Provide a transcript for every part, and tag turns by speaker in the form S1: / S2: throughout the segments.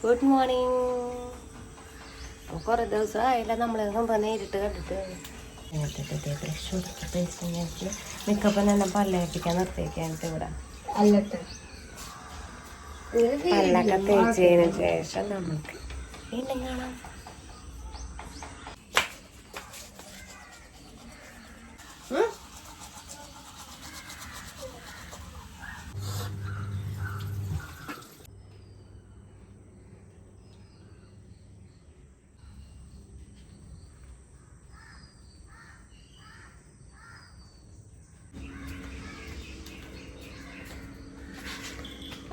S1: Good morning. കുറേ ദിവസമായില്ല നമ്മൾ നേരിട്ട് കണ്ടിട്ട്. മിക്കപ്പം തന്നെ പല്ലേപ്പിക്കാൻ നിർത്തിയേക്കാനിട്ട് ഇവിടെ. പല്ലൊക്കെ തേച്ചതിന് ശേഷം നമുക്ക് വീണ്ടും കാണാം.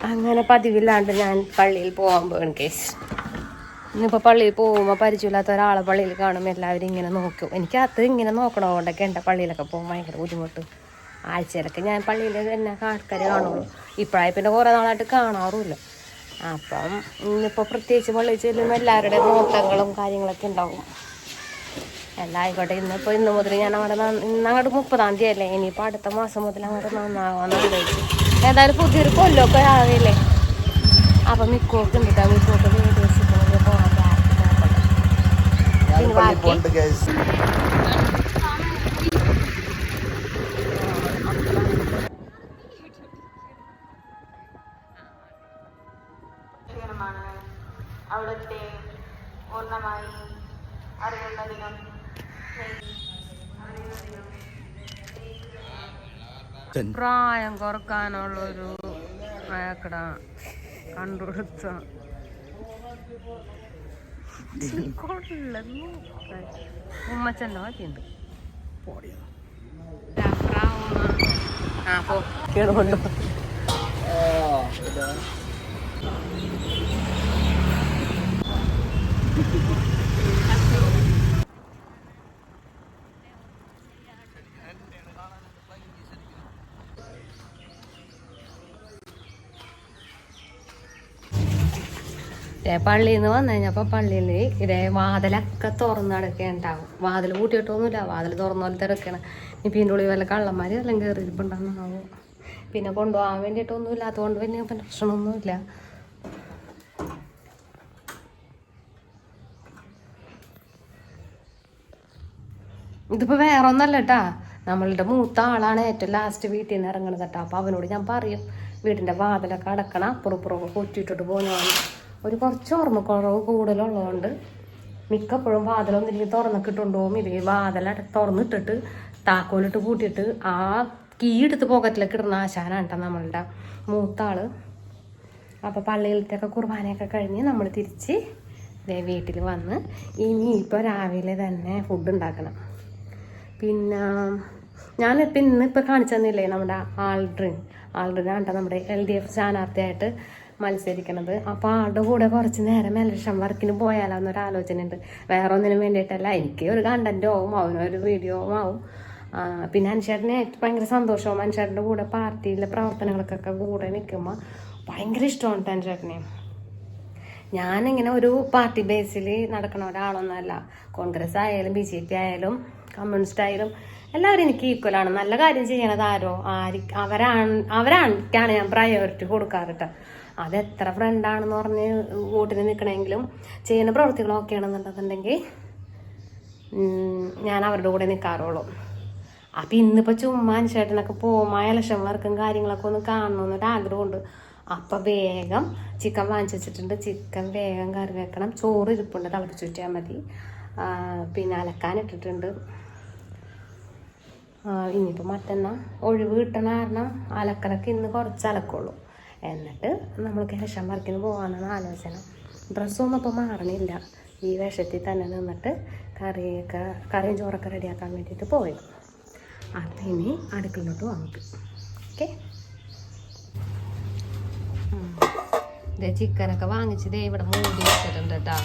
S1: അങ്ങനെ പതിവില്ലാണ്ട് ഞാൻ പള്ളിയിൽ പോകാൻ പോകും കേസ്. ഇന്നിപ്പോൾ പള്ളിയിൽ പോകുമ്പോൾ പരിചയമില്ലാത്ത ഒരാളെ പള്ളിയിൽ കാണുമ്പോൾ എല്ലാവരും ഇങ്ങനെ നോക്കും. എനിക്ക് അത് ഇങ്ങനെ നോക്കണതുകൊണ്ടൊക്കെ എൻ്റെ പള്ളിയിലൊക്കെ പോകുമ്പോൾ ഭയങ്കര ബുദ്ധിമുട്ട്. ആഴ്ചയിലൊക്കെ ഞാൻ പള്ളിയിൽ തന്നെ ആൾക്കാർ കാണുള്ളൂ. ഇപ്പോഴായി പിന്നെ കുറേ നാളായിട്ട് കാണാറുമില്ല. അപ്പം ഇന്നിപ്പോൾ പ്രത്യേകിച്ച് പള്ളിയിൽ ചെല്ലുമ്പോൾ എല്ലാവരുടെ നോട്ടങ്ങളും കാര്യങ്ങളൊക്കെ ഉണ്ടാവും. എല്ലാം ആയിക്കോട്ടെ. ഇന്ന് മുതൽ ഞാൻ ഇന്നങ്ങോട്ട് 30-ാം തീയതി അല്ലേ, ഇനിയിപ്പോൾ അടുത്ത മാസം മുതൽ അങ്ങോട്ട് നന്നാവാന്ന് ആലോചിച്ചു. ഏതായാലും പുതിയൊരു കൊല്ലമൊക്കെ ആവില്ലേ. അപ്പം മിക്കോക്ക് ഉണ്ട് കേട്ടോ. മിക്കോക്ക് വീഡിയോസ് പോകാൻ
S2: അവിടുത്തെ പൂർണ്ണമായി അറിയുന്നതിനും
S1: പ്രായം കുറക്കാനുള്ളൊരു മേക്കട കണ്ടുപിടുത്ത ഉമ്മച്ചൻ്റെ മതിയുണ്ട്. കേടുകൊണ്ടു പള്ളിയിൽ നിന്ന് വന്നു കഴിഞ്ഞപ്പോൾ പള്ളിയിൽ ഇതേ വാതിലൊക്കെ തുറന്ന് കിടക്കുകയുണ്ടാവും. വാതിൽ കൂട്ടിയിട്ടൊന്നുമില്ല, വാതിൽ തുറന്ന പോലെ തിരക്കണം. ഇപ്പം ഇതിൻ്റെ ഉള്ളിൽ വല്ല കള്ളന്മാർ എല്ലാം കയറിയിരിപ്പുണ്ടെന്നാവും. പിന്നെ കൊണ്ടുപോകാൻ വേണ്ടിയിട്ടൊന്നും ഇല്ലാത്തതുകൊണ്ട് പിന്നെ പ്രശ്നമൊന്നുമില്ല. ഇതിപ്പോൾ വേറെ ഒന്നല്ല കേട്ടാ, നമ്മളുടെ മൂത്ത ആളാണ് ഏറ്റവും ലാസ്റ്റ് വീട്ടിൽ നിന്ന് ഇറങ്ങണത് കേട്ടോ. അപ്പോൾ അവനോട് ഞാൻ പറയും വീടിൻ്റെ വാതിലൊക്കെ അടക്കണം, അപ്പുറപ്പുറമൊക്കെ കൊറ്റിയിട്ടിട്ട് പോകുന്നതാണ്. ഒരു കുറച്ച് ഓർമ്മക്കുറവ് കൂടുതലുള്ളതുകൊണ്ട് മിക്കപ്പോഴും വാതിലൊന്നും എനിക്ക് തുറന്നൊക്കെ ഇട്ടുകൊണ്ടുപോകും. ഇത് വാതില തുറന്നിട്ടിട്ട് താക്കോലിട്ട് പൂട്ടിയിട്ട് ആ കീ എടുത്ത് പോക്കറ്റിലൊക്കെ ഇടുന്ന ആശാനാണ് കേട്ടോ നമ്മളുടെ മൂത്താള്. അപ്പോൾ പള്ളിയിലത്തെയൊക്കെ കുർബാനയൊക്കെ കഴിഞ്ഞ് നമ്മൾ തിരിച്ച് വീട്ടിൽ വന്ന് ഇനിയിപ്പോൾ രാവിലെ തന്നെ ഫുഡ് ഉണ്ടാക്കണം. പിന്നെ ഞാനിപ്പോൾ ഇന്നിപ്പോൾ കാണിച്ചു തന്നില്ലേ നമ്മുടെ ആൾഡ്രിനാണ് കേട്ടോ നമ്മുടെ LDF സ്ഥാനാർത്ഥിയായിട്ട് മത്സരിക്കണത്. അപ്പോൾ ആളുടെ കൂടെ കുറച്ച് നേരം ഇലക്ഷൻ വർക്കിന് പോയാലോന്നൊരു ആലോചന ഉണ്ട്. വേറെ ഒന്നിനും വേണ്ടിയിട്ടല്ല, എനിക്ക് ഒരു കണ്ടൻറ്റും ആവും, അവനൊരു വീഡിയോവും ആവും. പിന്നെ അനുശേഷനെ ഭയങ്കര സന്തോഷവും. അനുശേഷൻ്റെ കൂടെ പാർട്ടിയിലെ പ്രവർത്തനങ്ങൾക്കൊക്കെ കൂടെ നിൽക്കുമ്പോൾ ഭയങ്കര ഇഷ്ടമാണ് അനുശേഷനെ. ഞാനിങ്ങനെ ഒരു പാർട്ടി ബേസിൽ നടക്കണ ഒരാളൊന്നുമല്ല. കോൺഗ്രസ് ആയാലും BJP ആയാലും കമ്മ്യൂണിസ്റ്റ് ആയാലും എല്ലാവരും എനിക്ക് ഈക്വലാണ്. നല്ല കാര്യം ചെയ്യണത് അവരാണ് ഞാൻ പ്രയോറിറ്റി കൊടുക്കാറിട്ട്. അതെത്ര ഫ്രണ്ടാണെന്ന് പറഞ്ഞ് വോട്ടിന് നിൽക്കണമെങ്കിലും ചെയ്യുന്ന പ്രവൃത്തികളൊക്കെ ആണെന്നുണ്ടെന്നുണ്ടെങ്കിൽ ഞാൻ അവരുടെ കൂടെ നിൽക്കാറുള്ളൂ. അപ്പം ഇന്നിപ്പോൾ ചുമ്മാ ചേട്ടനൊക്കെ പോകുമ്പോൾ ഇലക്ഷൻ വർക്കും കാര്യങ്ങളൊക്കെ ഒന്ന് കാണണമെന്നൊരു ആഗ്രഹമുണ്ട്. അപ്പം വേഗം ചിക്കൻ വാങ്ങിച്ച് വെച്ചിട്ടുണ്ട്. ചിക്കൻ വേഗം കറി വെക്കണം. ചോറ് ഇരിപ്പുണ്ട്, തിളപ്പിച്ച് ചുറ്റിയാൽ മതി. പിന്നെ അലക്കാനിട്ടിട്ടുണ്ട്. ഇനിയിപ്പോൾ മറ്റന്നാൾ ഒഴിവ് കിട്ടണ കാരണം അലക്കലൊക്കെ ഇന്ന് കുറച്ച് അലക്കുള്ളൂ. എന്നിട്ട് നമ്മൾക്ക് ഇലക്ഷൻ വർക്കിന് പോകാമെന്നാണ് ആലോചന. ഡ്രസ്സൊന്നും ഇപ്പോൾ മാറണില്ല. ഈ വേഷത്തിൽ തന്നെ നിന്നിട്ട് കറിയും ചോറൊക്കെ റെഡിയാക്കാൻ വേണ്ടിയിട്ട് പോയി. അപ്പം ഇനി അടുക്കളയിലോട്ട് വന്നിട്ട് ഓക്കെ. ഇതേ ചിക്കനൊക്കെ വാങ്ങിച്ച് ദേ ഇവിടെ മൂടി വെച്ചിട്ടുണ്ട് കേട്ടോ.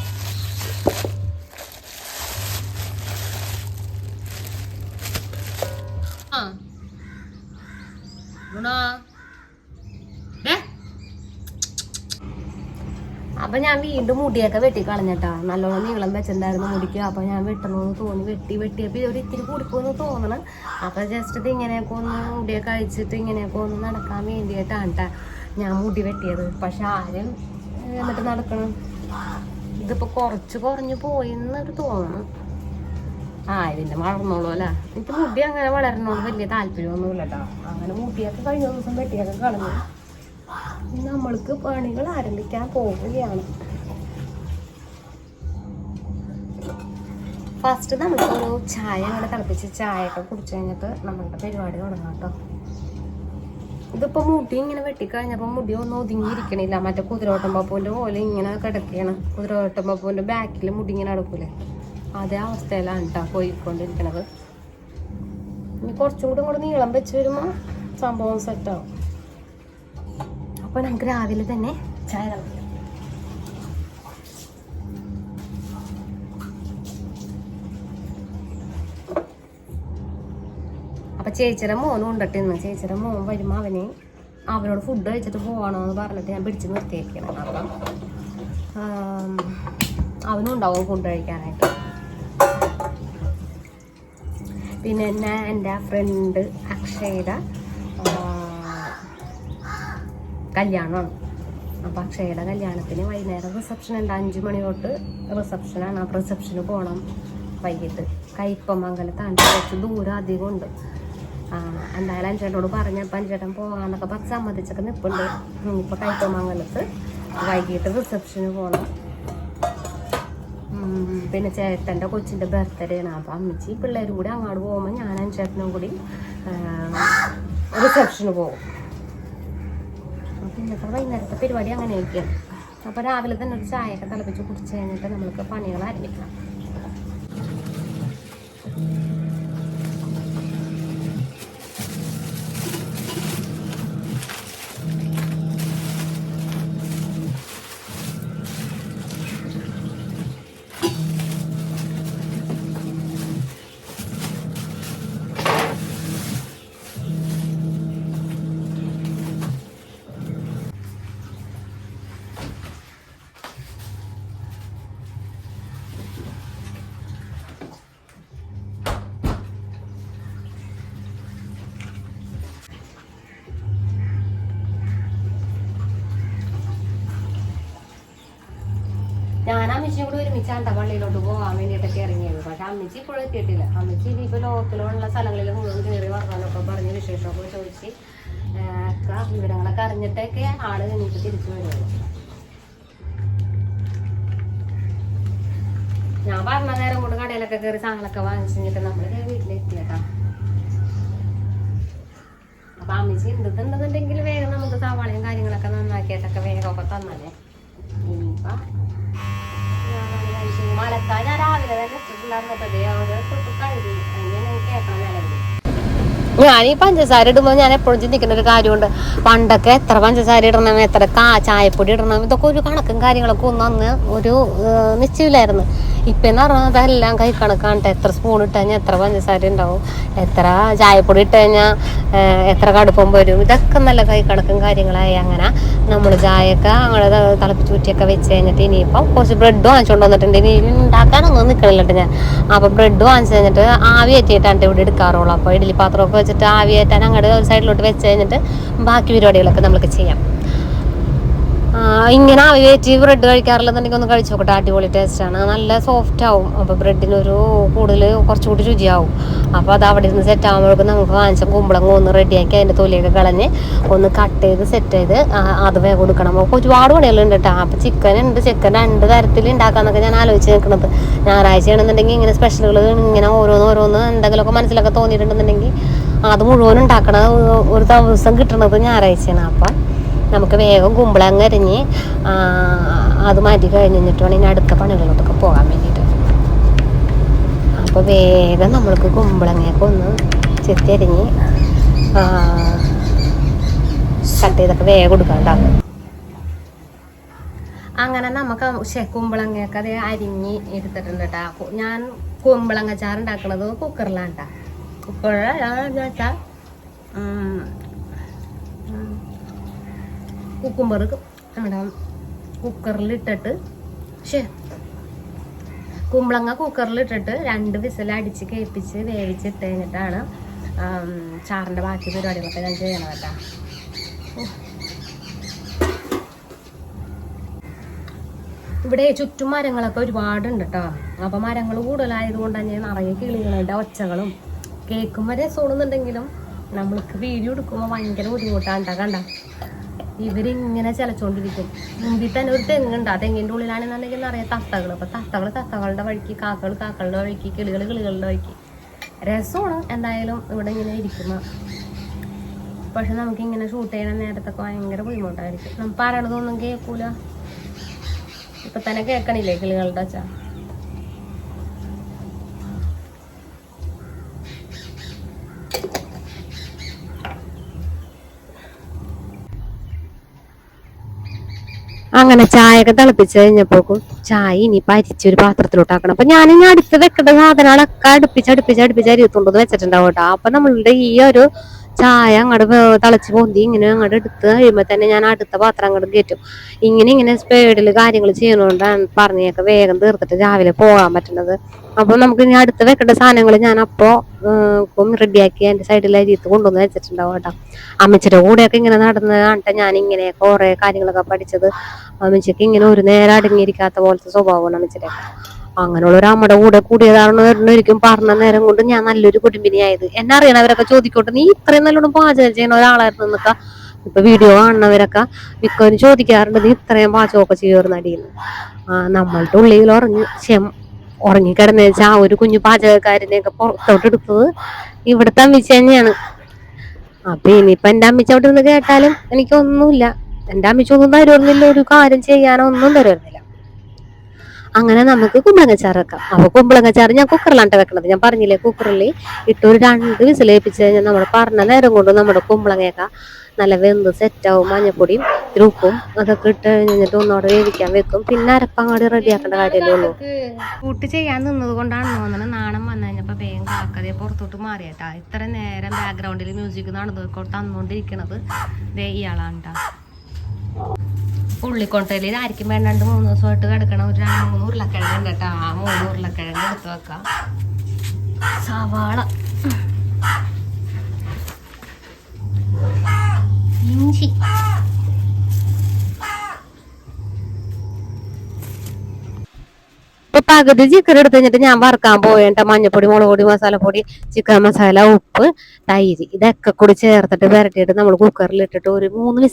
S1: അപ്പം ഞാൻ വീണ്ടും മുടിയൊക്കെ വെട്ടിക്കളഞ്ഞിട്ടാ. നല്ലോണം നീളം വെച്ചിട്ടുണ്ടായിരുന്നു മുടിക്ക്. അപ്പം ഞാൻ വെട്ടണമെന്ന് തോന്നി. വെട്ടിയപ്പോൾ ഒരു ഇത്തിരി കൂടിപ്പോന്ന് തോന്നണം. അപ്പം ജസ്റ്റ് ഇത് ഇങ്ങനെയൊക്കെ ഒന്ന് മുടിയൊക്കെ അഴിച്ചിട്ട് ഇങ്ങനെയൊക്കെ ഒന്ന് നടക്കാൻ വേണ്ടിയിട്ടാണ് കേട്ടോ ഞാൻ മുടി വെട്ടിയത്. പക്ഷെ ആരും എന്നിട്ട് നടക്കണം ഇതിപ്പോൾ കുറച്ച് കുറഞ്ഞു പോയെന്നൊരു തോന്നുന്നു. ഇതിൻ്റെ വളർന്നോളൂ അല്ലേ. എനിക്ക് മുടി അങ്ങനെ വളരണോട് വലിയ താല്പര്യമൊന്നുമില്ല കേട്ടോ. അങ്ങനെ മുടിയൊക്കെ കഴിഞ്ഞ ദിവസം വെട്ടിയൊക്കെ കളഞ്ഞു. നമ്മൾക്ക് പണികൾ ആരംഭിക്കാൻ പോവുകയാണ്. ഫസ്റ്റ് നമുക്കൊരു ചായ അങ്ങനെ തിളപ്പിച്ച് ചായയൊക്കെ കുടിച്ചു കഴിഞ്ഞിട്ട് നമ്മളുടെ പരിപാടി തുടങ്ങാം കേട്ടോ. ഇതിപ്പോൾ മുടി ഇങ്ങനെ വെട്ടിക്കഴിഞ്ഞപ്പോൾ മുടി ഒന്നും ഒതുങ്ങിയിരിക്കണില്ല. മറ്റേ കുതിരോട്ടം പപ്പൂൻ്റെ പോലെ ഇങ്ങനെ കിടക്കുകയാണ്. കുതിരോട്ടം പപ്പൂൻ്റെ ബാക്കിൽ മുടി ഇങ്ങനെ നടക്കൂലേ, അതേ അവസ്ഥയിലാണ് കേട്ടോ പോയിക്കൊണ്ടിരിക്കണത്. ഇനി കുറച്ചും കൂടെ നീളം വെച്ച് വരുമ്പോൾ സംഭവം സെറ്റാവും. അപ്പോൾ നമുക്ക് രാവിലെ തന്നെ ചായ തിളപ്പിക്കാം. അപ്പം ചേച്ചിയുടെ മോനും ഉണ്ടട്ടെ ഇന്ന്. ചേച്ചിയുടെ മോൻ വരുമ്പോൾ അവനോട് ഫുഡ് കഴിച്ചിട്ട് പോകണമെന്ന് പറഞ്ഞിട്ട് ഞാൻ പിടിച്ച് നിർത്തിയേക്കണം. അപ്പം അവനും ഉണ്ടാവും ഫുഡ് കഴിക്കാനായിട്ട്. പിന്നെ എൻ്റെ ഫ്രണ്ട് അക്ഷയുടെ കല്യാണമാണ്. അപ്പം അക്ഷയുടെ കല്യാണത്തിന് വൈകുന്നേരം റിസപ്ഷൻ ഉണ്ട്. 5 മണി തൊട്ട് റിസപ്ഷനാണ്. അപ്പം റിസപ്ഷന് പോകണം വൈകിട്ട്. കയ്പമംഗലത്താണ്, കുറച്ച് ദൂരം അധികം ഉണ്ട്. എന്തായാലും അഞ്ചേട്ടനോട് പറഞ്ഞപ്പോൾ അഞ്ചേട്ടൻ പോകാമെന്നൊക്കെ പറഞ്ഞ് സമ്മതിച്ചൊക്കെ നിൽപ്പുണ്ട്. ഇപ്പോൾ കയ്പമംഗലത്ത് വൈകിട്ട് റിസപ്ഷന് പോകണം. പിന്നെ ചേട്ടൻ്റെ കൊച്ചിൻ്റെ ബർത്ത്ഡേ ആണ്. അപ്പോൾ അമ്മച്ചി പിള്ളേരും കൂടി അങ്ങോട്ട് പോകുമ്പോൾ ഞാൻ അഞ്ചേട്ടനും കൂടി റിസപ്ഷന് പോകും. ഇന്നത്തെ വൈകുന്നേരത്തെ പരിപാടി അങ്ങനെയൊക്കെയാണ്. അപ്പോൾ രാവിലെ തന്നെ ഒരു ചായയൊക്കെ തിളപ്പിച്ച് കുടിച്ച് കഴിഞ്ഞിട്ട് നമ്മൾക്ക് പണികൾ ആരംഭിക്കാം. ഞാൻ അമ്മച്ചിയും കൂടി ഒരുമിച്ച് അണ്ടപള്ളിയിലോട്ട് പോകാൻ വേണ്ടിയിട്ടൊക്കെ ഇറങ്ങിയത്. പക്ഷെ അമ്മച്ചി ഇപ്പോഴും എത്തിയിട്ടില്ല. അമ്മച്ചി ഇനിയിപ്പോൾ ലോക്കലുള്ള സ്ഥലങ്ങളിൽ മുഴുവൻ കയറി വർക്കാനൊക്കെ പറഞ്ഞ് വിശേഷമൊക്കെ ചോദിച്ച് ഒക്കെ വിവരങ്ങളൊക്കെ അറിഞ്ഞിട്ടൊക്കെ ആള് എനിക്ക് തിരിച്ചു വരുള്ളൂ. ഞാൻ പറഞ്ഞ നേരം കൊണ്ട് കടയിലൊക്കെ കയറി സാധനങ്ങളൊക്കെ വാങ്ങിച്ചു കഴിഞ്ഞിട്ട് നമ്മൾ വീട്ടിലെത്തിയേക്കാം. അപ്പം അമ്മച്ചി എന്തുണ്ടെന്നുണ്ടെങ്കിൽ വേഗം നമുക്ക് സവാളയും കാര്യങ്ങളൊക്കെ നന്നാക്കിയിട്ടൊക്കെ വേഗമൊക്കെ തന്നല്ലേ. ഇനിയിപ്പം മലക്കാൻ ഞാൻ രാവിലെ തന്നെ ഇട്ടിട്ടുണ്ടായിരുന്നതേ അവിടെ തൊട്ട് കഴുകി അങ്ങനെ കേൾക്കാൻ നിലവിൽ. ഞാൻ ഈ പഞ്ചസാര ഇടുമ്പോൾ ഞാൻ എപ്പോഴും ചിന്തിക്കുന്ന ഒരു കാര്യമുണ്ട്. പണ്ടൊക്കെ എത്ര പഞ്ചസാര ഇടണം, എത്ര ചായപ്പൊടി ഇടണം, ഇതൊക്കെ ഒരു കണക്കും കാര്യങ്ങളൊക്കെ ഒന്നും അന്ന് ഒരു നിശ്ചയമില്ലായിരുന്നു. ഇപ്പം എന്ന് പറഞ്ഞാൽ അതെല്ലാം കൈ കണക്കാണ്. എത്ര സ്പൂൺ ഇട്ട് കഴിഞ്ഞാൽ എത്ര പഞ്ചസാര ഉണ്ടാവും, എത്ര ചായപ്പൊടി ഇട്ട് കഴിഞ്ഞാൽ എത്ര കടുപ്പം വരും, ഇതൊക്കെ നല്ല കൈ കണക്കും കാര്യങ്ങളായി. അങ്ങനെ നമ്മൾ ചായയൊക്കെ അങ്ങനെ തിളപ്പിച്ച് ഊറ്റിയൊക്കെ വെച്ച് കഴിഞ്ഞിട്ട് ഇനിയിപ്പം കുറച്ച് ബ്രെഡ് വാങ്ങിച്ചുകൊണ്ട് വന്നിട്ടുണ്ട്. ഇനി ഉണ്ടാക്കാനൊന്നും നിൽക്കണില്ലട്ടോ ഞാൻ. അപ്പം ബ്രെഡ് വാങ്ങിച്ച് കഴിഞ്ഞിട്ട് ആവി ഏറ്റിയിട്ടാണ് ഇവിടെ എടുക്കാറുള്ളൂ. അപ്പോൾ ഇഡ്ഡലി പാത്രമൊക്കെ വെച്ചിട്ട് ആവി ഏറ്റാൻ അങ്ങോട്ട് ഒരു സൈഡിലോട്ട് വെച്ച് കഴിഞ്ഞിട്ട് ബാക്കി പരിപാടികളൊക്കെ നമുക്ക് ചെയ്യാം. ഇങ്ങനെ ആവി കയറ്റി ബ്രെഡ് കഴിക്കാറില്ലെന്നുണ്ടെങ്കിൽ ഒന്ന് കഴിച്ചു നോക്കട്ടെ. അടിപൊളി ടേസ്റ്റാണ്, നല്ല സോഫ്റ്റ് ആവും. അപ്പോൾ ബ്രെഡിനൊരു കൂടുതൽ കുറച്ചുകൂടി രുചിയാവും. അപ്പോൾ അത് അവിടെ നിന്ന് സെറ്റ് ആകുമ്പോഴേക്കും നമുക്ക് വാങ്ങിച്ച കുമ്പളങ്ങ ഒന്ന് റെഡിയാക്കി അതിൻ്റെ തൊലിയൊക്കെ കളഞ്ഞ് ഒന്ന് കട്ട് ചെയ്ത് സെറ്റ് ചെയ്ത് അത് വേഗം കൊടുക്കണം. അപ്പോൾ ഒരുപാട് പണികളുണ്ട് കേട്ടോ. അപ്പോൾ ചിക്കൻ ഉണ്ട്, ചിക്കൻ 2 തരത്തിൽ ഉണ്ടാക്കാമെന്നൊക്കെ ഞാൻ ആലോചിച്ച് നിൽക്കുന്നത്. ഞായറാഴ്ച ആണെന്നുണ്ടെങ്കിൽ ഇങ്ങനെ സ്പെഷ്യലുകൾ ഇങ്ങനെ ഓരോന്ന് എന്തെങ്കിലുമൊക്കെ മനസ്സിലൊക്കെ തോന്നിയിട്ടുണ്ടെന്നുണ്ടെങ്കിൽ അത് മുഴുവൻ ഉണ്ടാക്കണ ഒരു ദിവസം കിട്ടണത് ഞായറാഴ്ചയാണ്. അപ്പം നമുക്ക് വേഗം കുമ്പളങ്ങ അരിഞ്ഞ് അത് മാറ്റി കഴിഞ്ഞിട്ട് വേണം ഇനി അടുത്ത പണികളിലോട്ടൊക്കെ പോകാൻ വേണ്ടിയിട്ട്. അപ്പോൾ വേഗം നമ്മൾക്ക് കുമ്പളങ്ങയൊക്കെ ഒന്ന് ചെത്തിയരിഞ്ഞ് കട്ട് ചെയ്തൊക്കെ വേഗം കൊടുക്കാണ്ടാകും. അങ്ങനെ നമുക്ക് കുമ്പളങ്ങയൊക്കെ അത് അരിഞ്ഞ് എടുത്തിട്ടുണ്ട് കേട്ടോ. ഞാൻ കുമ്പളങ്ങ ചാറ് ഉണ്ടാക്കുന്നത് കുക്കറിലാണ് കേട്ടോ. കുക്കറിൽ വെച്ചാൽ കുക്കുംബർ നമ്മുടെ കുക്കറിലിട്ടിട്ട് കുമ്പളങ്ങ കുക്കറിലിട്ടിട്ട് 2 വിസിൽ അടിച്ച് കേൾപ്പിച്ച് വേവിച്ചിട്ട് കഴിഞ്ഞിട്ടാണ് ചാറിൻ്റെ ബാക്കി പരിപാടികളൊക്കെ ഞാൻ ചെയ്യണം കേട്ടോ. ഇവിടെ ചുറ്റും മരങ്ങളൊക്കെ ഒരുപാടുണ്ട് കേട്ടോ. അപ്പൊ മരങ്ങൾ കൂടുതലായത് കൊണ്ട് തന്നെ നിറയെ കിളികളുടെ ഒച്ചകളും കേൾക്കുമ്പോൾ രസമുണ്ടെങ്കിലും നമ്മൾക്ക് വീഡിയോ എടുക്കുമ്പോൾ ഭയങ്കര ബുദ്ധിമുട്ടാണ് കേട്ടോ. കണ്ട ഇവരിങ്ങനെ ചിലച്ചോണ്ടിരിക്കും. മുമ്പിൽ തന്നെ ഒരു തെങ്ങുണ്ട്. ആ തെങ്ങിൻ്റെ ഉള്ളിലാണെന്നുണ്ടെങ്കിൽ നിറയെ തത്തകൾ. അപ്പൊ തത്തകളുടെ വഴിക്ക്, കാക്കകളുടെ വഴിക്ക്, കിളികളുടെ വഴിക്ക്. രസമാണ് എന്തായാലും ഇവിടെ ഇങ്ങനെ ഇരിക്കുന്ന. പക്ഷെ നമുക്കിങ്ങനെ ഷൂട്ട് ചെയ്യണ നേരത്തൊക്കെ ഭയങ്കര ബുദ്ധിമുട്ടായിരിക്കും. നമുക്ക് പറയണതൊന്നും കേൾക്കൂല. ഇപ്പൊ തന്നെ കേൾക്കണില്ലേ കിളികളുടെ ഒച്ച? അങ്ങനെ ചായയൊക്കെ തിളപ്പിച്ച് കഴിഞ്ഞപ്പോക്കും ചായ ഇനിയിപ്പോൾ അരിച്ചൊരു പാത്രത്തിലോട്ടാക്കണം. അപ്പൊ ഞാനിനി അടുത്ത് വെക്കേണ്ട സാധനങ്ങളൊക്കെ അടുപ്പിച്ച് അരിയത്തുകൊണ്ടത് വെച്ചിട്ടുണ്ടാവും കേട്ടോ. അപ്പൊ നമ്മളുടെ ഈ ഒരു ചായ അങ്ങോട്ട് തിളച്ച് പൊന്തി ഇങ്ങനെ അങ്ങോട്ട് എടുത്ത് കഴിയുമ്പോൾ തന്നെ ഞാൻ അടുത്ത പാത്രം അങ്ങോട്ട് കയറ്റും. ഇങ്ങനെ സ്പീഡിൽ കാര്യങ്ങൾ ചെയ്യുന്നതുകൊണ്ടാണ് പറഞ്ഞൊക്കെ വേഗം തീർത്തിട്ട് രാവിലെ പോകാൻ പറ്റുന്നത്. അപ്പൊ നമുക്ക് ഇനി അടുത്ത് വെക്കേണ്ട സാധനങ്ങൾ ഞാൻ അപ്പോൾ റെഡിയാക്കി എൻ്റെ സൈഡിൽ അരിയത്ത് കൊണ്ടുവന്ന് വെച്ചിട്ടുണ്ടാവും കേട്ടോ. അമ്മച്ചിയുടെ കൂടെയൊക്കെ ഇങ്ങനെ നടന്ന് കണ്ടിട്ട് ഞാൻ ഇങ്ങനെ കുറെ കാര്യങ്ങളൊക്കെ പഠിച്ചത്. അമ്മച്ചിക്ക് ഇങ്ങനെ ഒരു നേരം അടങ്ങിയിരിക്കാത്ത പോലത്തെ സ്വഭാവമാണ് അമ്മച്ചിയുടെ. അങ്ങനെയുള്ള ഒരു അമ്മയുടെ കൂടെ കൂടിയതാണ് ഒരിക്കലും പറഞ്ഞ നേരം കൊണ്ട് ഞാൻ നല്ലൊരു കുടുംബിനിയായത്. എന്നെ അറിയണവരൊക്കെ ചോദിക്കോട്ടെ, നീ ഇത്രയും നല്ലോണം പാചകം ചെയ്യുന്ന ഒരാളായിരുന്നു എന്നൊക്കെ. ഇപ്പൊ വീഡിയോ കാണുന്നവരൊക്കെ മിക്കവരും ചോദിക്കാറുണ്ട്, നീ ഇത്രയും പാചകമൊക്കെ ചെയ്യുമായിരുന്നു അടിയെന്ന്. നമ്മളുടെ ഉള്ളിൽ ഉറങ്ങിക്കിടന്ന് വെച്ചാൽ ആ ഒരു കുഞ്ഞു പാചകക്കാരനെയൊക്കെ പുറത്തോട്ട് എടുത്തത് ഇവിടുത്തെ അമ്മച്ചി തന്നെയാണ്. അപ്പൊ ഇനിയിപ്പൊ എന്റെ അമ്മച്ചി അവിടെ നിന്ന് കേട്ടാലും എനിക്കൊന്നുമില്ല. എന്റെ അമ്മച്ചൊന്നും തരുന്നില്ല, ഒരു കാര്യം ചെയ്യാനോ ഒന്നും തരുന്നില്ല. അങ്ങനെ നമുക്ക് കുമ്പളങ്ങച്ചാറ് വെക്കാം. അപ്പൊ കുമ്പളങ്ങച്ചാറ് ഞാൻ കുക്കറിലാണ് വെക്കണത്. ഞാൻ പറഞ്ഞില്ലേ, കുക്കറിൽ ഇട്ട് ഒരു 2 വിസിൽ ഏൽപ്പിച്ച് കഴിഞ്ഞാൽ നമ്മൾ പറഞ്ഞ നേരം കൊണ്ട് നമ്മുടെ കുമ്പളങ്ങയൊക്കെ നല്ല വെന്ത് സെറ്റാവും. മഞ്ഞപ്പൊടിയും ഉപ്പും അതൊക്കെ ഇട്ട് കഴിഞ്ഞിട്ട് ഒന്നോടെ വേവിക്കാൻ വെക്കും. പിന്നെ അരപ്പങ്ങാടി റെഡിയാക്കേണ്ട കാര്യമല്ലേ ഉള്ളൂ. കൂട്ട് ചെയ്യാൻ നിന്നത് കൊണ്ടാണ് തോന്നുന്നത് നാണം വന്നു കഴിഞ്ഞപ്പോ വേഗം കാക്കതയെ പുറത്തോട്ട് മാറിയേട്ടാ. ഇത്ര നേരം ബാക്ക്ഗ്രൗണ്ടിൽ മ്യൂസിക് തന്നുകൊണ്ടിരിക്കണത് ഇയാളാണ് ട്ടാ. ഉള്ളിക്കൊണ്ടയിൽ ആയിരിക്കും വേണ്ടാണ്ട് 3 ദിവസമായിട്ട് കിടക്കണം. ഒരു 3 ഉരുളക്കിഴങ്ങ് ഉണ്ട് കേട്ടോ. ആ 3 ഉരുളക്കിഴങ്ങ് എടുത്ത് വെക്കാം. സവാള, ഇഞ്ചി, ഇപ്പൊ പകുതി ചിക്കൻ എടുത്ത് കഴിഞ്ഞിട്ട് ഞാൻ വറുക്കാൻ പോയേണ്ട. മഞ്ഞപ്പൊടി, മുളക് പൊടി, മസാലപ്പൊടി, ചിക്കൻ മസാല, ഉപ്പ്, തൈര് ഇതൊക്കെ കൂടി ചേർത്തിട്ട് വരട്ടിയിട്ട് നമ്മൾ കുക്കറിൽ ഇട്ടിട്ട് ഒരു 3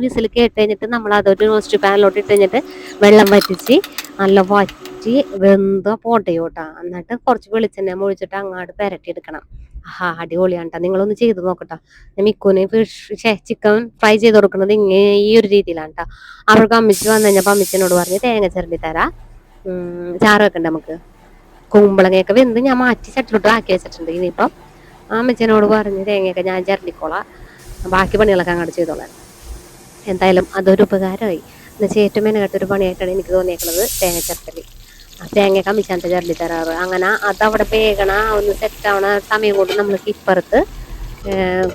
S1: വിസിൽ കേട്ട് കഴിഞ്ഞിട്ട് നമ്മൾ അതൊരു നോസ്റ്റ് പാനിലോട്ട് ഇട്ട് കഴിഞ്ഞിട്ട് വെള്ളം വറ്റിച്ച് നല്ല വറ്റി വെന്ത പോട്ടയോട്ടാ. എന്നിട്ട് കുറച്ച് വെളിച്ചെണ്ണ ഒഴിച്ചിട്ട് അങ്ങാട് പെരട്ടിയെടുക്കണം. അടിപൊളിയാണ്ടാ. നിങ്ങളൊന്ന് ചെയ്ത് നോക്കട്ടാ. ഞാൻ മിക്കുവിന് ചിക്കൻ ഫ്രൈ ചെയ്ത് കൊടുക്കുന്നത് ഈ ഒരു രീതിയിലാണ് കേട്ടോ. അവർക്ക് അമ്മിച്ച് വന്നു കഴിഞ്ഞപ്പോൾ അമ്മിച്ചനോട് പറഞ്ഞ് തേങ്ങ ചിരണ്ടി തരാം, ചാറ് വെക്കണ്ട നമുക്ക്. കുമ്പളങ്ങയൊക്കെ വെന്ത് ഞാൻ മാറ്റി ചട്ടിലോട്ട് ആക്കി വെച്ചിട്ടുണ്ട്. ഇനിയിപ്പം അമ്മച്ചനോട് പറഞ്ഞ് തേങ്ങയൊക്കെ ഞാൻ ചിരണ്ടിക്കോളാം, ബാക്കി പണികളൊക്കെ അങ്ങോട്ട് ചെയ്തോളാം. എന്തായാലും അതൊരു ഉപകാരമായി. എന്നുവെച്ചാൽ ഏറ്റവും മെനക്കെട്ടൊരു പണിയായിട്ടാണ് എനിക്ക് തോന്നിയേക്കുന്നത് തേങ്ങ ചിരട്ടല്. ആ തേങ്ങയൊക്കെ അമ്മച്ചാൻ്റെ ചിരണ്ടി തരാറ്. അങ്ങനെ അതവിടെ വേഗണ ഒന്ന് സെറ്റാവണ സമയം കൊണ്ട് നമ്മൾക്ക് ഇപ്പുറത്ത്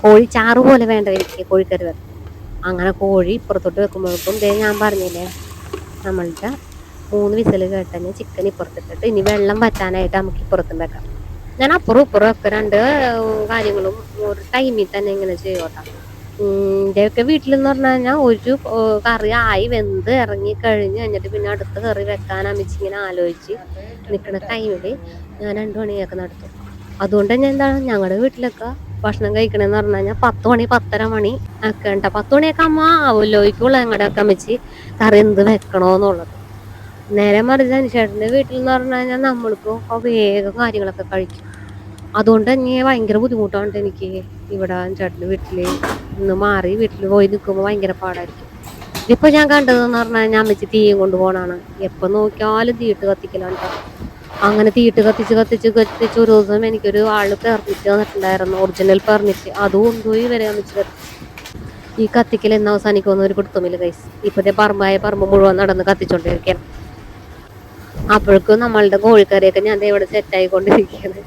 S1: കോഴി ചാറ് പോലെ വേണ്ട എനിക്ക് കോഴിക്കറി വെക്കും. അങ്ങനെ കോഴി ഇപ്പുറത്തോട്ട് വെക്കുമ്പോഴേക്കും ഞാൻ പറഞ്ഞില്ലേ നമ്മളുടെ 3 വിസിൽ കേട്ടന്നെ ചിക്കൻ ഇപ്പുറത്തിട്ടിട്ട് ഇനി വെള്ളം വറ്റാനായിട്ട് നമുക്ക് ഇപ്പുറത്തും വെക്കാം. ഞാൻ അപ്പുറം ഇപ്പുറം ഒക്കെ 2 കാര്യങ്ങളും ഒരു ടൈമിൽ തന്നെ ഇങ്ങനെ ചെയ്യോട്ടാ. ഇന്റെയൊക്കെ വീട്ടിലെന്ന് പറഞ്ഞു കഴിഞ്ഞാൽ ഒരു കറി ആയി വെന്ത് ഇറങ്ങി കഴിഞ്ഞിട്ട് പിന്നെ അടുത്ത കറി വെക്കാൻ അമ്മച്ചിങ്ങനെ ആലോചിച്ച് നിൽക്കുന്ന ടൈമിൽ ഞാൻ 2 മണിയൊക്കെ നടത്തും. അതുകൊണ്ട് തന്നെ എന്താണ് ഞങ്ങളുടെ വീട്ടിലൊക്കെ ഭക്ഷണം കഴിക്കണമെന്ന് പറഞ്ഞു കഴിഞ്ഞാൽ 10 മണി 10:30 മണി ഒക്കെ ഉണ്ടാ. 10 മണിയൊക്കെ അമ്മ ആവുമല്ലോയ്ക്കുള്ള ഞങ്ങളുടെ ഒക്കെ അമ്മച്ചി കറി എന്ത് വെക്കണോന്നുള്ളത്. നേരെ മറിച്ച് അനുശേഷൻ്റെ വീട്ടിൽ എന്ന് പറഞ്ഞു കഴിഞ്ഞാൽ നമ്മൾക്ക് വേഗം കാര്യങ്ങളൊക്കെ കഴിക്കും. അതുകൊണ്ട് തന്നെ ഭയങ്കര ബുദ്ധിമുട്ടാണ് എനിക്ക് ഇവിടെ ചേട്ടൻ്റെ വീട്ടിൽ നിന്ന് മാറി വീട്ടിൽ പോയി നിൽക്കുമ്പോൾ ഭയങ്കര പാടായിരിക്കും. ഇതിപ്പോൾ ഞാൻ കണ്ടതെന്ന് പറഞ്ഞു കഴിഞ്ഞാൽ അമ്മച്ചി തീയും കൊണ്ട് പോകണമാണ്. എപ്പോൾ നോക്കിയാലും തീയിട്ട് കത്തിക്കലാണ്. അങ്ങനെ തീയിട്ട് കത്തിച്ച് ഒരു ദിവസം എനിക്കൊരു ആള് പെർമിറ്റ് തന്നിട്ടുണ്ടായിരുന്നു, ഒറിജിനൽ പെർമിറ്റ്. അത് കൊണ്ടുപോയി വരെ അമ്മച്ചി കത്തിച്ചു. ഈ കത്തിക്കൽ എന്ന് അവസാനിക്കുമെന്ന് ഒരു പിടുത്തമില്ല ഗൈസ്. ഇപ്പോഴത്തെ പറമ്പ് മുഴുവൻ നടന്ന് കത്തിച്ചോണ്ടിരിക്കുകയാണ്. അപ്പോഴേക്കും നമ്മളുടെ കോഴിക്കറിയൊക്കെ ഞാൻ ഇവിടെ സെറ്റായിക്കൊണ്ടിരിക്കുകയാണ്.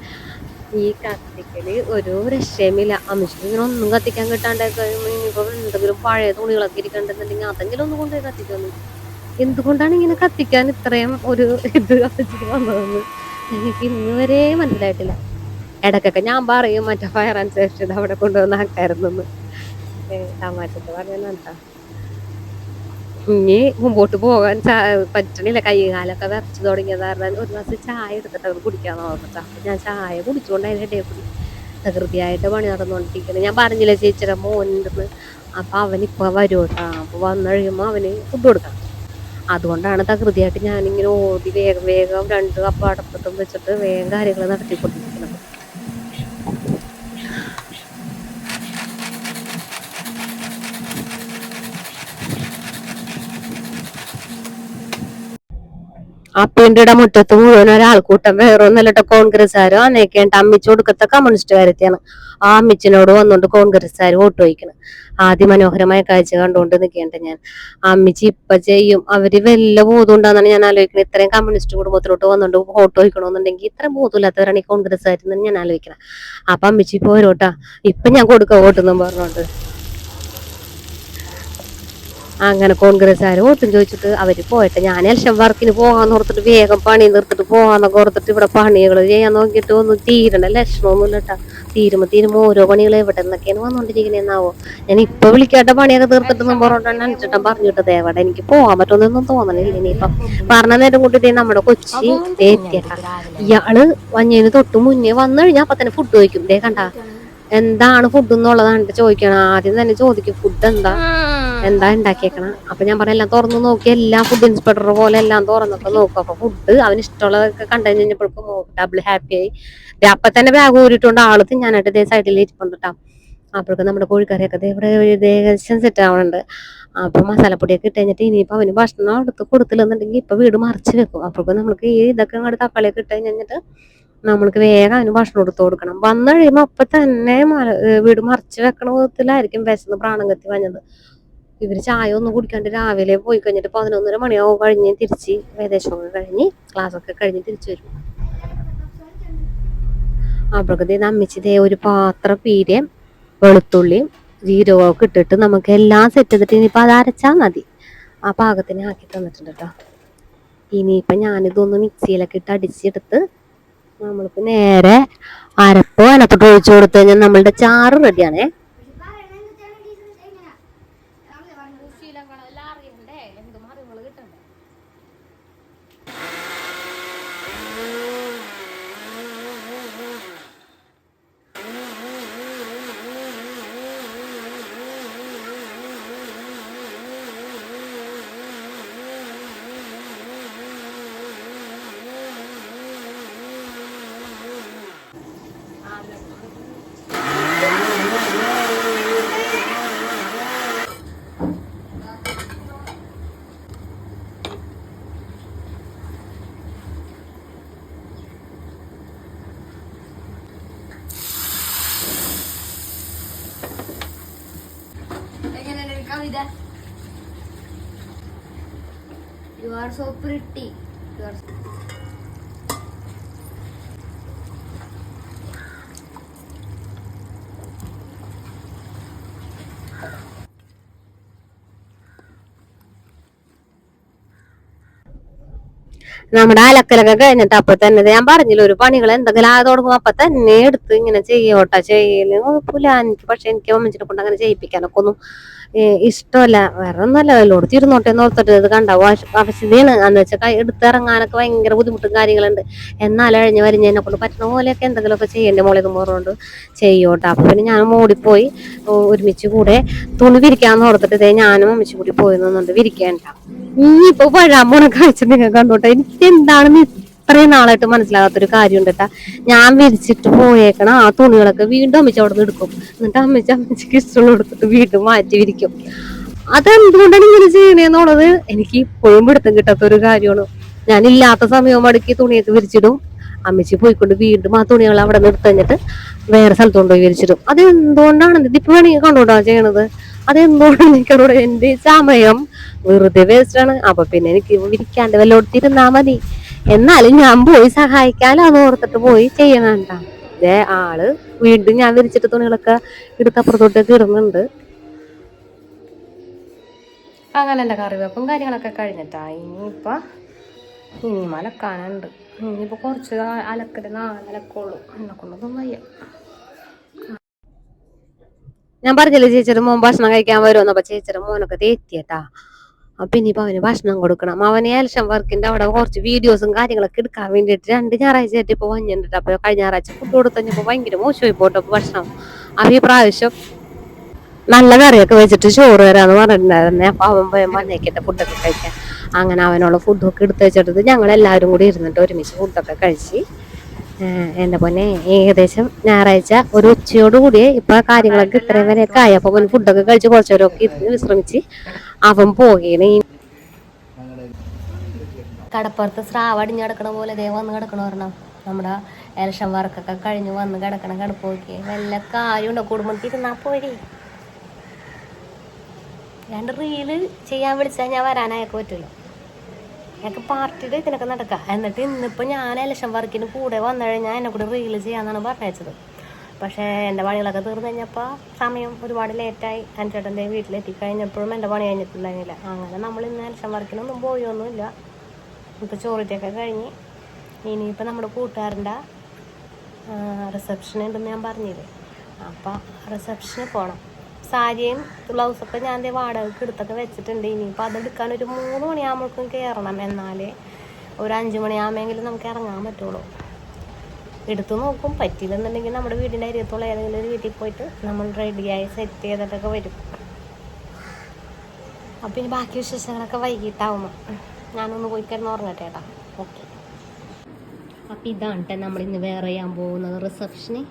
S1: ഈ കത്തിക്കല് ഒരു രക്ഷയുമില്ല. അമ്മച്ചിക്ക് ഇങ്ങനെ ഒന്നും കത്തിക്കാൻ കിട്ടാണ്ടൊക്കെ ഇനിയിപ്പോൾ എന്തെങ്കിലും പഴയ തുണികളൊക്കെ ഇരിക്കണ്ടെന്നുണ്ടെങ്കിൽ അതെങ്കിലും ഒന്ന് കൊണ്ടുപോയി കത്തിക്കുന്നു. എന്തുകൊണ്ടാണ് ഇങ്ങനെ കത്തിക്കാൻ ഇത്രയും ഒരു ഇത് കത്തിച്ചിട്ട് വന്നതെന്ന് എനിക്ക് ഇന്ന് വരെ മനസ്സിലായിട്ടില്ല. ഇടയ്ക്കൊക്കെ ഞാൻ പറയും മറ്റേ ഫയർ ആൻഡ് സേഫ്റ്റി അവിടെ കൊണ്ടുവന്ന് ആക്കായിരുന്നെന്ന്. തമാശക്ക് പറഞ്ഞാ ഇനി മുമ്പോട്ട് പോകാൻ പറ്റണില്ല. കൈ കാലൊക്കെ വിറച്ച് തുടങ്ങിയത് കാരണം ഒരു ഗ്ലാസ് ചായ എടുത്തിട്ട് അത് കുടിക്കാന്ന് പറഞ്ഞിട്ടാ. അപ്പൊ ഞാൻ ചായ കുടിച്ചുകൊണ്ട് അതിന്റെ ഇടയിൽ കൂടി തകൃതിയായിട്ട് പണി നടന്നുകൊണ്ടിരിക്കുന്നത്. ഞാൻ പറഞ്ഞില്ല ചേച്ചിയുടെ മോനുണ്ടെന്ന്. അപ്പൊ അവനിപ്പൊ വരും കേട്ടാ. അപ്പൊ വന്നു കഴിയുമ്പോ അവന് ഫുഡ് കൊടുക്കണം. അതുകൊണ്ടാണ് തകൃതിയായിട്ട് ഞാനിങ്ങനെ ഓടി വേഗം വേഗം 2 കപ്പ് അടപ്പത്തും വെച്ചിട്ട് വേഗം കാര്യങ്ങൾ നടത്തിക്കൊണ്ടിരിക്കുന്നത്. അപ്പിന്റെ മുറ്റത്ത് മുഴുവൻ ഒരാൾക്കൂട്ടം. വേറൊന്നല്ലട്ടോ, കോൺഗ്രസ്സുകാരോ അന്നേക്കേണ്ട അമ്മിച്ച് കൊടുക്കത്തെ കമ്മ്യൂണിസ്റ്റുകാരത്തെയാണ്. ആ അമ്മിച്ചിനോട് വന്നോണ്ട് കോൺഗ്രസ്സുകാർ വോട്ട് ചോദിക്കണം. അതിമനോഹരമായ കാഴ്ച കണ്ടുകൊണ്ട് നിൽക്കേണ്ട ഞാൻ. അമ്മിച്ചി ഇപ്പൊ ചെയ്യും. അവര് വല്ല ബോധം ഉണ്ടാന്നാണ് ഞാൻ ആലോചിക്കുന്നത്. ഇത്രയും കമ്മ്യൂണിസ്റ്റ് കുടുംബത്തിലോട്ട് വന്നോണ്ട് വോട്ട് ചോദിക്കണമെന്നുണ്ടെങ്കിൽ ഇത്രയും ബോധമില്ലാത്തവരാണ് ഈ കോൺഗ്രസ്സുകാരെന്ന് ഞാൻ ആലോചിക്കണം. അപ്പൊ അമ്മിച്ചി ഇപ്പൊ വരോട്ടാ. ഇപ്പൊ ഞാൻ കൊടുക്ക വോട്ടെന്നും പറഞ്ഞോണ്ട്. അങ്ങനെ കോൺഗ്രസ്സുകാർ വോട്ടും ചോദിച്ചിട്ട് അവര് പോയിട്ട് ഞാൻ ഇലക്ഷൻ വർക്കിന് പോകാന്ന് ഓർത്തിട്ട് വേഗം പണി നിർത്തിട്ട് പോകാന്നൊക്കെ ഓർത്തിട്ട് ഇവിടെ പണികൾ ചെയ്യാൻ നോക്കിയിട്ട് ഒന്നും തീരണ്ട ലക്ഷണമൊന്നുമില്ല കേട്ടാ. തീരുമ്പോ ഓരോ പണികൾ എവിടെ നിന്നൊക്കെയാണ് വന്നോണ്ടിരിക്കണേന്നാവോ. ഞാൻ ഇപ്പൊ വിളിക്കാത്ത പണിയൊക്കെ തീർത്തിട്ടെന്നും പറഞ്ഞോണ്ടാണ് അനുസരിച്ചിട്ട് പറഞ്ഞിട്ടത്. എവിടെ എനിക്ക് പോകാൻ പറ്റുമെന്നൊന്നും തോന്നണില്ല. ഇനിയിപ്പം പറഞ്ഞ നേരം കൂട്ടിട്ട് നമ്മുടെ കൊച്ചി എത്തിയട്ടാ. ഇയാള് വഞ്ഞതിന് തൊട്ട് മുന്നേ വന്നു കഴിഞ്ഞാൽ അപ്പൊ തന്നെ ഫുഡ് ചോദിക്കും. ദേ കണ്ടാ എന്താണ് ഫുഡ് എന്നുള്ളതാണ് ചോദിക്കണം. ആദ്യം തന്നെ ചോദിക്കും ഫുഡ് എന്താ ഉണ്ടാക്കിയേക്കണം. അപ്പൊ ഞാൻ പറഞ്ഞ എല്ലാം തുറന്നു നോക്കി, എല്ലാം ഫുഡ് ഇൻസ്പെക്ടർ പോലെ എല്ലാം തുറന്നൊക്കെ നോക്കും. അപ്പൊ ഫുഡ് അവന് ഇഷ്ടമുള്ളതൊക്കെ കണ്ടു കഴിഞ്ഞപ്പോഴേക്കും ഡബിൾ ഹാപ്പി ആയി. അപ്പൊ തന്നെ ബാഗ് ഊരിട്ടുണ്ട് ആള് തിന്നാനായിട്ട് ഇതേ സൈഡിൽ ഇരിപ്പുണ്ടാ. അപ്പോഴേക്കും നമ്മുടെ കോഴിക്കറിയൊക്കെ ഇവിടെ ഏകദേശം സെറ്റ് ആവുന്നുണ്ട്. അപ്പൊ മസാലപ്പൊടിയൊക്കെ ഇട്ട് കഴിഞ്ഞിട്ട് ഇനിയിപ്പോ അവന് ഭക്ഷണം എടുത്ത് കൊടുത്തില്ലെന്നുണ്ടെങ്കിൽ ഇപ്പൊ വീട് മറിച്ച് വെക്കും. അപ്പോഴേക്കും നമുക്ക് ഈ ഇതൊക്കെ അങ്ങോട്ട് തക്കാളിയൊക്കെ ഇട്ട് കഴിഞ്ഞിട്ട് നമ്മൾക്ക് വേഗം അവന് ഭക്ഷണം എടുത്ത് കൊടുക്കണം. വന്നു കഴിയുമ്പോ അപ്പൊ തന്നെ വീട് മറിച്ച് വെക്കണ വിധത്തിലായിരിക്കും വിശന്ന് പ്രാണം കത്തി വഞ്ഞത്. ഇവര് ചായ ഒന്നും കുടിക്കാണ്ട് രാവിലെ പോയി കഴിഞ്ഞിട്ട് 11:30 മണിയാവും കഴിഞ്ഞ് തിരിച്ച് ഏകദേശമൊക്കെ കഴിഞ്ഞ് ക്ലാസ്സൊക്കെ കഴിഞ്ഞ് തിരിച്ചു വരും. അപ്പോഴത്തെ അമ്മിച്ചതേ ഒരു പാത്രം പീരയും വെളുത്തുള്ളിയും ജീരകമൊക്കെ ഇട്ടിട്ട് നമുക്ക് എല്ലാം സെറ്റ് ചെയ്തിട്ട് ഇനിയിപ്പോൾ അത് അരച്ചാൽ മതി. ആ പാകത്തിന് ആക്കി തന്നിട്ടുണ്ട് കേട്ടോ. ഇനിയിപ്പം ഞാനിതൊന്ന് മിക്സിയിലൊക്കെ ഇട്ട് അടിച്ചെടുത്ത് നമ്മൾക്ക് നേരെ അരപ്പ് അതിനകത്തോട്ട് ഒഴിച്ചു കൊടുത്തു കഴിഞ്ഞാൽ നമ്മളുടെ ചാറ് റെഡിയാണേ.
S3: You are so pretty. You are so...
S1: നമ്മുടെ അലക്കലൊക്കെ കഴിഞ്ഞിട്ട് അപ്പൊ തന്നെ ഞാൻ പറഞ്ഞില്ല ഒരു പണികൾ എന്തെങ്കിലും ആയത് തുടങ്ങും അപ്പൊ തന്നെ എടുത്ത് ഇങ്ങനെ ചെയ്യോട്ടാ. ചെയ്യല് കുഴപ്പമില്ല എനിക്ക്. പക്ഷെ എനിക്ക് അമ്മച്ചിനെ കൊണ്ട് അങ്ങനെ ചെയ്യിപ്പിക്കാനൊക്കെ ഒന്നും ഇഷ്ടമല്ല. വേറെ ഒന്നല്ല എല്ലോടത്ത് ഇരുന്നോട്ടെ എന്ന് ഓർത്തിട്ട് ഇത് കണ്ടാവും ആവശ്യതയാണ്. എന്ന് വെച്ചാൽ എടുത്തിറങ്ങാനൊക്കെ ഭയങ്കര ബുദ്ധിമുട്ടും കാര്യങ്ങളുണ്ട്. എന്നാലും കഴിഞ്ഞ് വരിഞ്ഞതിനെ കൊണ്ട് പറ്റുന്ന പോലെയൊക്കെ എന്തെങ്കിലുമൊക്കെ ചെയ്യേണ്ട മോളേക്ക് മോറുകൊണ്ട് ചെയ്യോട്ടെ. അപ്പൊ പിന്നെ ഞാൻ ഓടിപ്പോയി ഒരുമിച്ച് കൂടെ തുണി വിരിക്കാന്ന് ഓർത്തിട്ട് ഇതേ ഞാനും അമ്മച്ചി കൂടി പോയി നിന്നുണ്ട് വിരിക്കേണ്ട. ഇനിയിപ്പോ വരാൻ പോണ കാഴ്ച നിങ്ങൾ കണ്ടോട്ടെ. എനിക്ക് എന്താണെന്ന് ഇത്രയും നാളായിട്ട് മനസ്സിലാകാത്തൊരു കാര്യം ഉണ്ട് കേട്ടാ. ഞാൻ വിരിച്ചിട്ട് പോയേക്കണം ആ തുണികളൊക്കെ വീണ്ടും അമ്മച്ചി അവിടെ നിന്ന് എടുക്കും. എന്നിട്ട് അമ്മച്ചിക്ക് ഇഷ്ടമുള്ള എടുത്തിട്ട് വീണ്ടും മാറ്റി വിരിക്കും. അതെന്തുകൊണ്ടാണ് ഇങ്ങനെ ചെയ്യണേന്നുള്ളത് എനിക്ക് ഇപ്പോഴും പിടുത്തം കിട്ടാത്ത ഒരു കാര്യമാണ്. ഞാൻ ഇല്ലാത്ത സമയവും മടക്കി തുണിയൊക്കെ വിരിച്ചിടും. അമ്മച്ചി പോയിക്കൊണ്ട് വീണ്ടും ആ തുണികൾ അവിടെ നിന്ന് എടുത്ത് കഴിഞ്ഞിട്ട് വേറെ സ്ഥലത്ത് കൊണ്ടുപോയി വിരിച്ചിടും. അത് എന്തുകൊണ്ടാണ് ഇതിപ്പോ വേണമെങ്കിൽ കണ്ടോട്ടാ ചെയ്യണത്. അതെന്തുകൊണ്ടാണ് എനിക്കവിടെ എന്റെ സമയം വെറുതെ വേസ്റ്റാണ്. അപ്പൊ പിന്നെ എനിക്ക് വിരിക്കാണ്ട് വല്ലോടത്തിരുന്നാ മതി. എന്നാലും ഞാൻ പോയി സഹായിക്കാലോന്ന് ഓർത്തിട്ട് പോയി ചെയ്യണണ്ട. ഇതേ ആള് വീണ്ടും ഞാൻ വിരിച്ചിട്ട് തുണികളൊക്കെ എടുത്തപ്പുറത്തോട്ടൊക്കെ ഇടുന്നുണ്ട്. അങ്ങനെ എൻ്റെ കറിവേപ്പും കാര്യങ്ങളൊക്കെ കഴിഞ്ഞിട്ടാ. ഇനി അലക്കാനുണ്ട്. ഇനിയിപ്പോൾ കുറച്ച് അലക്കല് 4 അലക്കുള്ളൂ. എന്നെ കൊണ്ടൊന്നും വയ്യ. ഞാൻ പറഞ്ഞില്ലേ ചേച്ചിയുടെ മോൻ ഭക്ഷണം കഴിക്കാൻ വരുമെന്ന്. അപ്പൊ ചേച്ചിയുടെ മോനൊക്കെ തെറ്റിയട്ടാ. അപ്പം ഇനിയിപ്പോൾ അവന് ഭക്ഷണം കൊടുക്കണം. അവന് എലക്ഷൻ വർക്കിൻ്റെ അവിടെ കുറച്ച് വീഡിയോസും കാര്യങ്ങളൊക്കെ എടുക്കാൻ വേണ്ടിയിട്ട് 2 ഞായറാഴ്ചയായിട്ട് ഇപ്പോൾ വന്നിട്ടുണ്ട്. അപ്പോൾ കഴിഞ്ഞ ഞായറാഴ്ച ഫുഡ് കൊടുത്തു കഴിഞ്ഞപ്പോൾ ഭയങ്കര മോശമായി പോട്ടോ ഭക്ഷണം. അപ്പോൾ ഈ പ്രാവശ്യം നല്ല കറിയൊക്കെ വെച്ചിട്ട് ചോറ് തരാന്ന് പറഞ്ഞിട്ടുണ്ടായിരുന്നേ. അപ്പോൾ അവൻ വന്നേക്കിട്ട് ഫുഡൊക്കെ കഴിക്കാൻ. അങ്ങനെ അവനുള്ള ഫുഡൊക്കെ എടുത്ത് വെച്ചിട്ട് ഞങ്ങളെല്ലാവരും കൂടി ഇരുന്നിട്ട് ഒരുമിച്ച് ഫുഡൊക്കെ കഴിച്ച് എൻ്റെ പൊന്നെ ഏകദേശം ഞായറാഴ്ച ഒരു ഉച്ചയോടുകൂടി ഇപ്പം കാര്യങ്ങളൊക്കെ ഇത്രയും വരെയൊക്കെ ആയി. അപ്പോൾ ഫുഡൊക്കെ കഴിച്ച് കുറച്ച് നേരമൊക്കെ ഇരുന്ന് വിശ്രമിച്ച് അവൻ പോകുകയാണ്. കടപ്പുറത്ത് സ്രാവ് അടിഞ്ഞ് കിടക്കണ പോലെ ദേ വന്ന് കിടക്കണ പറഞ്ഞാൽ നമ്മുടെ ഇലക്ഷൻ വർക്കൊക്കെ കഴിഞ്ഞ് വന്ന് കിടക്കണ കടപ്പ് നോക്കി വല്ല കാര്യമുണ്ടോ കുടുംബത്തിൽ ഇരുന്നാൽ പോരി. 2 റീല് ചെയ്യാൻ വിളിച്ചാൽ ഞാൻ വരാനായൊക്കെ പറ്റില്ല. ഞങ്ങൾക്ക് പാർട്ടിയുടെ ഇതിനൊക്കെ നടക്കാം. എന്നിട്ട് ഇന്നിപ്പോൾ ഞാൻ ഇലക്ഷൻ വർക്കിന് കൂടെ വന്നു കഴിഞ്ഞാൽ എന്നെ കൂടെ റീല് ചെയ്യാമെന്നാണ് പറഞ്ഞത്. പക്ഷേ എൻ്റെ പണികളൊക്കെ തീർന്നു കഴിഞ്ഞപ്പോൾ സമയം ഒരുപാട് ലേറ്റായി. എൻ്റെ ചേട്ടൻ്റെ വീട്ടിലെത്തിക്കഴിഞ്ഞപ്പോഴും എൻ്റെ പണി കഴിഞ്ഞിട്ടുണ്ടായിരുന്നില്ല. അങ്ങനെ നമ്മൾ ഇന്ന് ഇലക്ഷൻ വർക്കിനൊന്നും പോയൊന്നുമില്ല. ഇപ്പോൾ ചോറിറ്റൊക്കെ കഴിഞ്ഞ് ഇനിയിപ്പോൾ നമ്മുടെ കൂട്ടുകാരൻ്റെ റിസപ്ഷൻ ഉണ്ടെന്ന് ഞാൻ പറഞ്ഞില്ലേ. അപ്പോൾ റിസപ്ഷന് പോകണം. സാരിയും ബ്ലൗസൊക്കെ ഞാൻ വാടകയ്ക്ക് എടുത്തൊക്കെ വെച്ചിട്ടുണ്ട്. ഇനിയിപ്പോൾ അതെടുക്കാൻ ഒരു 3 മണിയാകുമ്പോഴേക്കും കയറണം. എന്നാലേ ഒരു 5 മണിയാകുമെങ്കിലും നമുക്ക് ഇറങ്ങാൻ പറ്റുള്ളൂ. എടുത്തു നോക്കും. പറ്റില്ലെന്നുണ്ടെങ്കിൽ നമ്മുടെ വീടിൻ്റെ അരിയത്തുള്ള ഏതെങ്കിലും ഒരു വീട്ടിൽ പോയിട്ട് നമ്മൾ റെഡിയായി സെറ്റ് ചെയ്തിട്ടൊക്കെ വരും. അപ്പോൾ ഇനി ബാക്കി വിശേഷങ്ങളൊക്കെ വൈകിട്ടാവുമ്പോൾ ഞാനൊന്ന് പോയി കിടന്ന് ഉറങ്ങട്ടെ കേട്ടോ. ഓക്കെ. അപ്പോൾ ഇതാണ് നമ്മളിന്ന് വേറെ ചെയ്യാൻ പോകുന്നത് റിസപ്ഷന്.